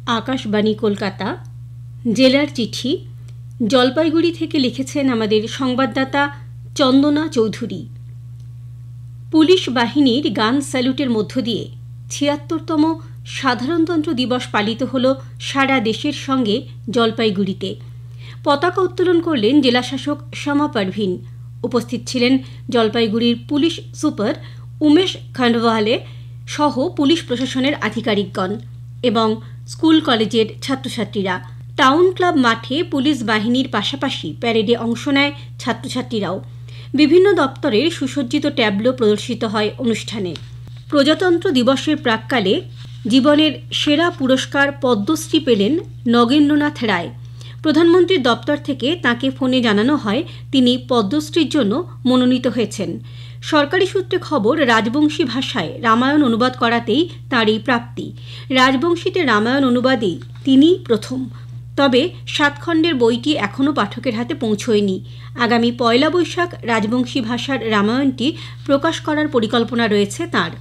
আকাশবাণী কলকাতা জেলার চিঠি জলপাইগুড়ি থেকে লিখেছেন আমাদের সংবাদদাতা চন্দনা চৌধুরী। পুলিশ বাহিনীর গান স্যালুটের মধ্য দিয়ে ৭৬তম সাধারণতন্ত্র দিবস পালিত হল সারা দেশের সঙ্গে জলপাইগুড়িতে। পতাকা উত্তোলন করলেন জেলাশাসক শ্যামা পারভিন। উপস্থিত ছিলেন জলপাইগুড়ির পুলিশ সুপার উমেশ খান্ডওয়ালে সহ পুলিশ প্রশাসনের আধিকারিকগণ এবং স্কুল কলেজের ছাত্রছাত্রীরা। টাউন ক্লাব মাঠে পুলিশ বাহিনীর পাশাপাশি প্যারেডে অংশ নেয় ছাত্রছাত্রীরাও। বিভিন্ন দপ্তরের সুসজ্জিত ট্যাবলো প্রদর্শিত হয় অনুষ্ঠানে। প্রজাতন্ত্র দিবসের প্রাক্কালে জীবনের সেরা পুরস্কার পদ্মশ্রী পেলেন নগেন্দ্রনাথ রায়। প্রধানমন্ত্রীর দপ্তর থেকে তাঁকে ফোনে জানানো হয় তিনি পদ্মশ্রীর জন্য মনোনীত হয়েছেন। সরকারি সূত্রে খবর, রাজবংশী ভাষায় রামায়ণ অনুবাদ করাতেই তাঁর এই প্রাপ্তি। রাজবংশীতে রামায়ণ অনুবাদেই তিনি প্রথম। তবে ৭ খণ্ডের বইটি এখনও পাঠকের হাতে পৌঁছয়নি। আগামী ১ বৈশাখ রাজবংশী ভাষার রামায়ণটি প্রকাশ করার পরিকল্পনা রয়েছে তাঁর।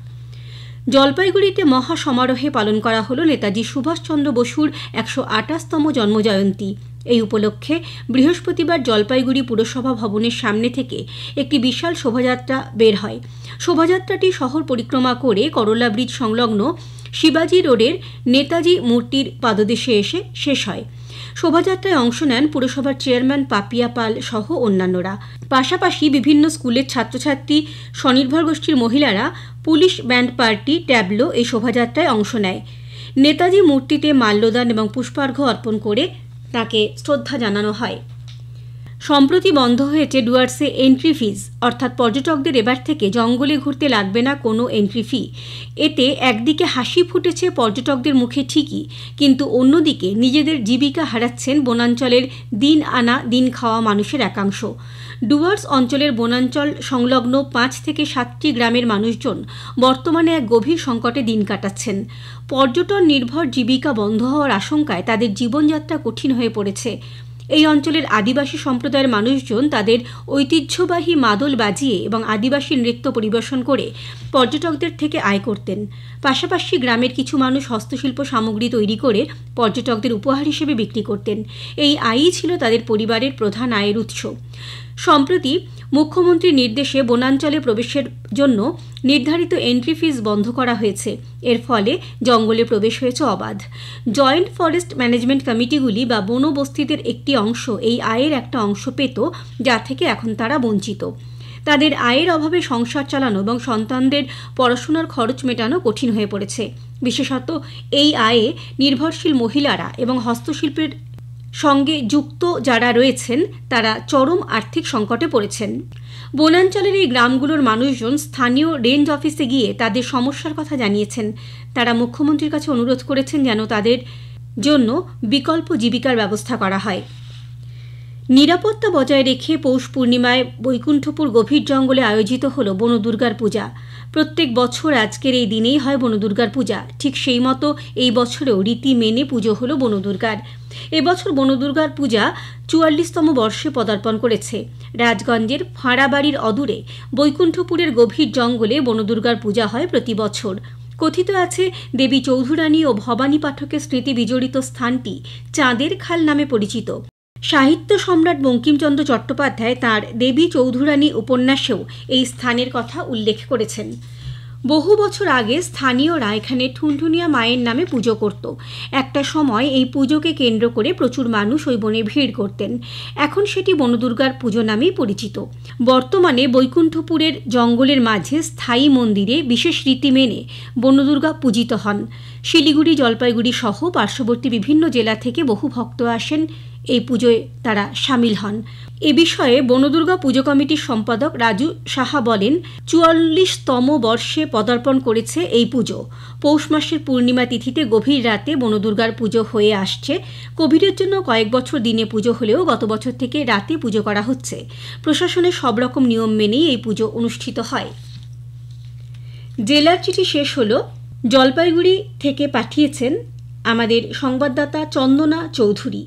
জলপাইগুড়িতে মহা সমারোহে পালন করা হল নেতাজি সুভাষচন্দ্র বসুর ১২৮তম জন্মজয়ন্তী। এই উপলক্ষে বৃহস্পতিবার জলপাইগুড়ি পুরসভা ভবনের সামনে থেকে একটি বিশাল শোভাযাত্রা বের হয়। শোভাযাত্রাটি শহর পরিক্রমা করে করলা ব্রিজ সংলগ্ন শিবাজি রোডের নেতাজি মূর্তির পাদদেশে এসে শেষ হয়। শোভাযাত্রায় অংশ নেন পুরসভার চেয়ারম্যান পাপিয়া পাল সহ অন্যান্যরা। পাশাপাশি বিভিন্ন স্কুলের ছাত্রছাত্রী, স্বনির্ভর গোষ্ঠীর মহিলারা, পুলিশ ব্যান্ড পার্টি, ট্যাবলো এই শোভাযাত্রায় অংশ নেয়। নেতাজি মূর্তিতে মাল্যদান এবং পুষ্পার্ঘ্য অর্পণ করে তাকে শ্রদ্ধা জানানো হয়। সম্প্রতি বন্ধ হয়েছে ডুয়ার্সে এন্ট্রি ফিজ, অর্থাৎ পর্যটকদের এবার থেকে জঙ্গলে ঘুরতে লাগবে না কোনো এন্ট্রি ফি। এতে একদিকে হাসি ফুটেছে পর্যটকদের মুখে ঠিকই, কিন্তু অন্যদিকে নিজেদের জীবিকা হারাচ্ছেন বনাঞ্চলের দিন আনা দিন খাওয়া মানুষের একাংশ। ডুয়ার্স অঞ্চলের বনাঞ্চল সংলগ্ন ৫ থেকে ৭টি গ্রামের মানুষজন বর্তমানে এক গভীর সংকটে দিন কাটাচ্ছেন। পর্যটন নির্ভর জীবিকা বন্ধ হওয়ার আশঙ্কায় তাদের জীবনযাত্রা কঠিন হয়ে পড়েছে। এই অঞ্চলের আদিবাসী সম্প্রদায়ের মানুষজন তাদের ঐতিহ্যবাহী মাদল বাজিয়ে এবং আদিবাসী নৃত্য পরিবেশন করে পর্যটকদের থেকে আয় করতেন। পাশাপাশি গ্রামের কিছু মানুষ হস্তশিল্প সামগ্রী তৈরি করে পর্যটকদের উপহার হিসেবে বিক্রি করতেন। এই আয়ই ছিল তাদের পরিবারের প্রধান আয়ের উৎস। সম্প্রতি মুখ্যমন্ত্রীর নির্দেশে বনাঞ্চলে প্রবেশের জন্য নির্ধারিত এন্ট্রি ফিজ বন্ধ করা হয়েছে। এর ফলে জঙ্গলে প্রবেশ হয়েছে অবাধ। জয়েন্ট ফরেস্ট ম্যানেজমেন্ট কমিটিগুলি বা বনবস্তিদের একটি অংশ এই আয়ের একটা অংশ পেত, যা থেকে এখন তারা বঞ্চিত। তাদের আয়ের অভাবে সংসার চালানো এবং সন্তানদের পড়াশোনার খরচ মেটানো কঠিন হয়ে পড়েছে। বিশেষত এই আয়ে নির্ভরশীল মহিলারা এবং হস্তশিল্পের সঙ্গে যুক্ত যারা রয়েছেন তারা চরম আর্থিক সংকটে পড়েছেন। বনাঞ্চলের এই গ্রামগুলোর মানুষজন স্থানীয় রেঞ্জ অফিসে গিয়ে তাদের সমস্যার কথা জানিয়েছেন। তারা মুখ্যমন্ত্রীর কাছে অনুরোধ করেছেন যেন তাদের জন্য বিকল্প জীবিকার ব্যবস্থা করা হয়। নিরাপত্তা বজায় রেখে পৌষ পূর্ণিমায় বৈকুণ্ঠপুর গভীর জঙ্গলে আয়োজিত হল বনদুর্গার পূজা। প্রত্যেক বছর আজকের এই দিনেই হয় বনদুর্গার পূজা। ঠিক সেই মতো এই বছরেও রীতি মেনে পুজো হল বনদুর্গার। এবছর বনদুর্গার পূজা ৪৪তম বর্ষে পদার্পণ করেছে। রাজগঞ্জের ফাঁড়াবাড়ির অদূরে বৈকুণ্ঠপুরের গভীর জঙ্গলে বনদুর্গার পূজা হয় প্রতি বছর। কথিত আছে দেবী চৌধুরানী ও ভবানী পাঠকের স্মৃতি বিজড়িত স্থানটি চাঁদের খাল নামে পরিচিত। সাহিত্য সম্রাট বঙ্কিমচন্দ্র চট্টোপাধ্যায় তাঁর দেবী চৌধুরানী উপন্যাসেও এই স্থানের কথা উল্লেখ করেছেন। বহু বছর আগে স্থানীয়রা এখানে ঠুনঠুনিয়া মায়ের নামে পুজো করত। একটা সময় এই পুজোকে কেন্দ্র করে প্রচুর মানুষ ওই বনে ভিড় করতেন। এখন সেটি বনদুর্গার পুজো নামেই পরিচিত। বর্তমানে বৈকুণ্ঠপুরের জঙ্গলের মাঝে স্থায়ী মন্দিরে বিশেষ রীতি মেনে বনদুর্গা পূজিত হন। শিলিগুড়ি, জলপাইগুড়ি সহ পার্শ্ববর্তী বিভিন্ন জেলা থেকে বহু ভক্ত আসেন এই পুজোয়, তারা সামিল হন। এ বিষয়ে বনদুর্গা পুজো কমিটির সম্পাদক রাজু সাহা বলেন, ৪৪তম বর্ষে পদার্পণ করেছে এই পুজো। পৌষ মাসের পূর্ণিমা তিথিতে গভীর রাতে বনদুর্গার পুজো হয়ে আসছে। কোভিডের জন্য কয়েক বছর দিনে পুজো হলেও গত বছর থেকে রাতে পুজো করা হচ্ছে। প্রশাসনের সব রকম নিয়ম মেনেই এই পুজো অনুষ্ঠিত হয়। জেলার চিঠি শেষ হল। জলপাইগুড়ি থেকে পাঠিয়েছেন আমাদের সংবাদদাতা চন্দনা চৌধুরী।